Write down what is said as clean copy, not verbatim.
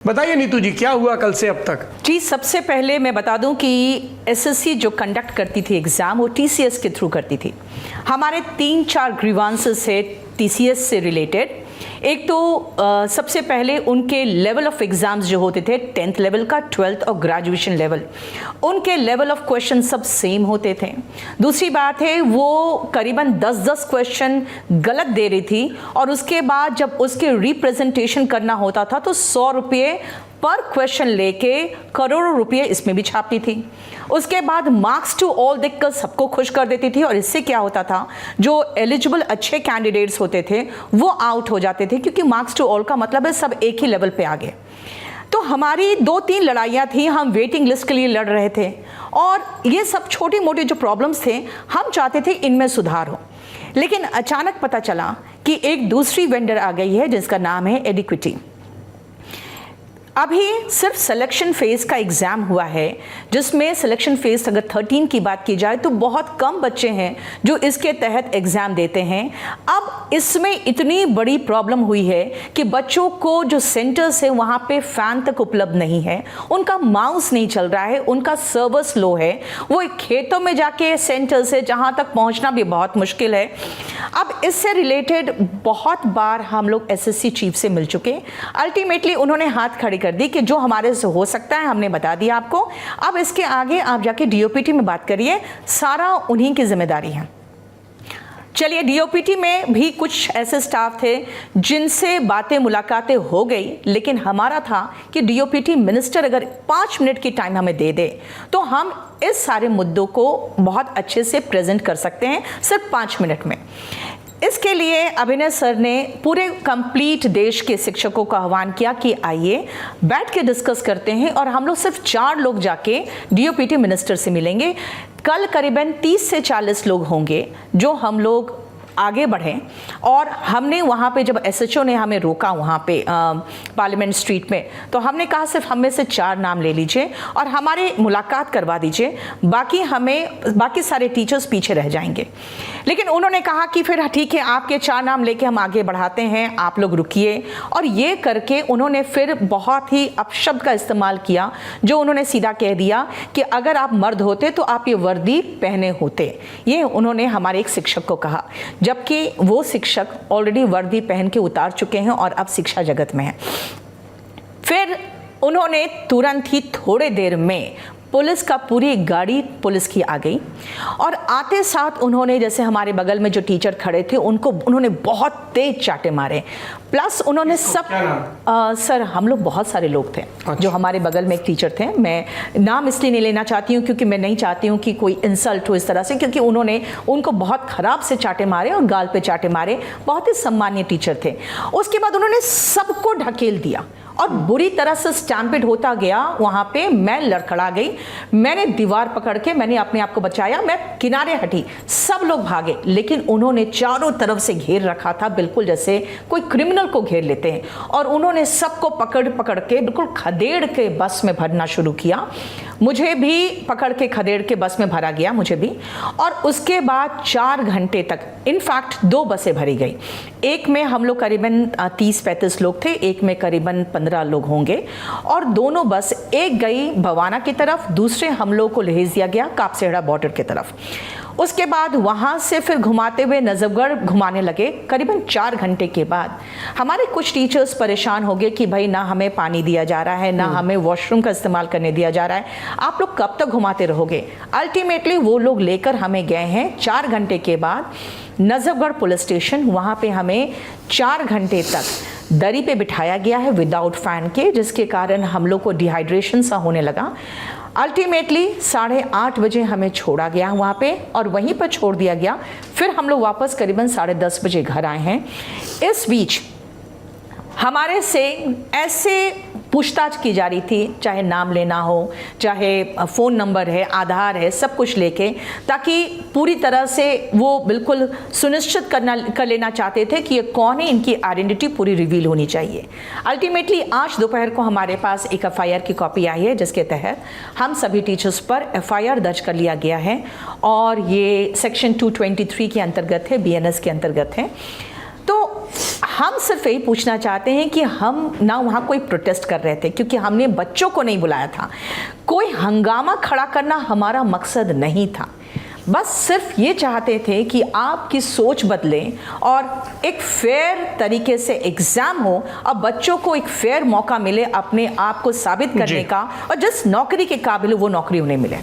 बताइए नीतू जी, क्या हुआ कल से अब तक? जी, सबसे पहले मैं बता दूं कि एसएससी जो कंडक्ट करती थी एग्ज़ाम, वो टीसीएस के थ्रू करती थी। हमारे 3-4 ग्रीवांसेस है टीसीएस से रिलेटेड। एक तो सबसे पहले उनके लेवल ऑफ एग्ज़ाम्स जो होते थे 10th लेवल का, 12th और ग्रेजुएशन लेवल, उनके लेवल ऑफ क्वेश्चन सब सेम होते थे। दूसरी बात है, वो करीबन 10-10 क्वेश्चन गलत दे रही थी और उसके बाद जब उसके रिप्रेजेंटेशन करना होता था तो 100 रुपये पर क्वेश्चन लेके करोड़ों रुपये इसमें भी छापती थी। उसके बाद मार्क्स टू ऑल देखकर सबको खुश कर देती थी और इससे क्या होता था, जो एलिजिबल अच्छे कैंडिडेट्स होते थे वो आउट हो जाते थे, क्योंकि मार्क्स टू ऑल का मतलब है सब एक ही लेवल पे आ गए। तो हमारी 2-3 लड़ाइयाँ थी, हम वेटिंग लिस्ट के लिए लड़ रहे थे और ये सब छोटी मोटी जो प्रॉब्लम्स थे हम चाहते थे इनमें सुधार हो। लेकिन अचानक पता चला कि एक दूसरी वेंडर आ गई है जिसका नाम है एडिक्विटी। अभी सिर्फ सिलेक्शन फेज का एग्ज़ाम हुआ है, जिसमें सिलेक्शन फेज अगर 13 की बात की जाए तो बहुत कम बच्चे हैं जो इसके तहत एग्ज़ाम देते हैं। अब इसमें इतनी बड़ी प्रॉब्लम हुई है कि बच्चों को जो सेंटर्स है वहाँ पे फ़ैन तक उपलब्ध नहीं है, उनका माउस नहीं चल रहा है, उनका सर्वर स्लो है, वो खेतों में जाके सेंटर्स है जहाँ तक पहुँचना भी बहुत मुश्किल है। अब इससे रिलेटेड बहुत बार हम लोग एसएससी चीफ से मिल चुके। अल्टीमेटली उन्होंने हाथ खड़े कर दी कि जो हमारे से हो सकता है हमने बता दिया आपको, अब इसके आगे आप जाके डीओपीटी में बात करिए, सारा उन्हीं की जिम्मेदारी है। चलिए, डीओपीटी में भी कुछ ऐसे स्टाफ थे जिनसे बातें मुलाकातें हो गई, लेकिन हमारा था कि डीओपीटी मिनिस्टर अगर 5 मिनट की टाइम हमें दे दे तो हम इस सारे मुद्दों को बहुत अच्छे से प्रेजेंट कर सकते हैं सिर्फ 5 मिनट में। इसके लिए अभिनय सर ने पूरे कंप्लीट देश के शिक्षकों का आह्वान किया कि आइए बैठ के डिस्कस करते हैं, और हम लोग सिर्फ 4 लोग जाके डीओपीटी मिनिस्टर से मिलेंगे। कल करीबन 30 से 40 लोग होंगे जो हम लोग आगे बढ़ें। और हमने वहाँ पे जब एसएचओ ने हमें रोका वहाँ पे पार्लियामेंट स्ट्रीट में, तो हमने कहा सिर्फ हम में से 4 नाम ले लीजिए और हमारे मुलाकात करवा दीजिए, बाकी सारे टीचर्स पीछे रह जाएंगे। लेकिन उन्होंने कहा कि फिर ठीक है, आपके 4 नाम लेके हम आगे बढ़ाते हैं, आप लोग रुकिए। और ये करके उन्होंने फिर बहुत ही अपशब्द का इस्तेमाल किया, जो उन्होंने सीधा कह दिया कि अगर आप मर्द होते तो आप ये वर्दी पहने होते। ये उन्होंने हमारे एक शिक्षक को कहा, जबकि वो शिक्षक ऑलरेडी वर्दी पहन के उतार चुके हैं और अब शिक्षा जगत में हैं। फिर उन्होंने तुरंत ही थोड़े देर में पुलिस का पूरी गाड़ी पुलिस की आ गई और आते साथ उन्होंने, जैसे हमारे बगल में जो टीचर खड़े थे उन्होंने बहुत तेज चाटे मारे। प्लस उन्होंने सर, हम लोग बहुत सारे लोग थे। अच्छा। जो हमारे बगल में एक टीचर थे, मैं नाम इसलिए नहीं लेना चाहती हूँ क्योंकि मैं नहीं चाहती हूँ कि कोई इंसल्ट हो इस तरह से, क्योंकि उन्होंने उनको बहुत ख़राब से चाटे मारे और गाल पे चाटे मारे। बहुत ही सम्मानीय टीचर थे। उसके बाद उन्होंने सबको ढकेल दिया और बुरी तरह से स्टैम्पेड होता गया। वहाँ पे मैं लड़खड़ा गई, मैंने दीवार पकड़ के मैंने अपने आप को बचाया, मैं किनारे हटी, सब लोग भागे। लेकिन उन्होंने चारों तरफ से घेर रखा था, बिल्कुल जैसे कोई क्रिमिनल को घेर लेते हैं, और उन्होंने सबको पकड़ के बिल्कुल खदेड़ के बस में भरना शुरू किया। मुझे भी पकड़ के खदेड़ के बस में भरा गया, मुझे भी। और उसके बाद 4 घंटे तक, इनफैक्ट 2 बसें भरी गई। एक में हम लोग करीबन 30-35 लोग थे, एक में करीबन 15 लोग होंगे, और दोनों बस, एक गई भवाना की तरफ, दूसरे हम लोग को भेज दिया गया कापसेड़ा बॉर्डर की तरफ। उसके बाद वहाँ से फिर घुमाते हुए नजफगढ़ घुमाने लगे। करीबन 4 घंटे के बाद हमारे कुछ टीचर्स परेशान हो गए कि भाई ना हमें पानी दिया जा रहा है, ना हमें वॉशरूम का इस्तेमाल करने दिया जा रहा है, आप लोग कब तक घुमाते रहोगे। अल्टीमेटली वो लोग लेकर हमें गए हैं 4 घंटे के बाद नजफगढ़ पुलिस स्टेशन। वहाँ पे हमें 4 घंटे तक दरी पे बिठाया गया है विदाउट फैन के, जिसके कारण हम लोग को डिहाइड्रेशन सा होने लगा। अल्टीमेटली 8:30 बजे हमें छोड़ा गया वहाँ पे, और वहीं पर छोड़ दिया गया। फिर हम लोग वापस करीबन 10:30 बजे घर आए हैं। इस बीच हमारे से ऐसे पूछताछ की जा रही थी, चाहे नाम लेना हो, चाहे फ़ोन नंबर है, आधार है, सब कुछ लेके, ताकि पूरी तरह से वो बिल्कुल सुनिश्चित कर लेना चाहते थे कि ये कौन है, इनकी आइडेंटिटी पूरी रिवील होनी चाहिए। अल्टीमेटली आज दोपहर को हमारे पास एक एफआईआर की कॉपी आई है, जिसके तहत हम सभी टीचर्स पर एफआईआर दर्ज कर लिया गया है, और ये सेक्शन 223 के अंतर्गत है, बीएनएस के अंतर्गत है। तो हम सिर्फ यही पूछना चाहते हैं कि हम ना वहाँ कोई प्रोटेस्ट कर रहे थे, क्योंकि हमने बच्चों को नहीं बुलाया था, कोई हंगामा खड़ा करना हमारा मकसद नहीं था। बस सिर्फ ये चाहते थे कि आपकी सोच बदले और एक फेयर तरीके से एग्ज़ाम हो और बच्चों को एक फेयर मौका मिले अपने आप को साबित करने का, और जिस नौकरी के काबिल हो वो नौकरी उन्हें मिले।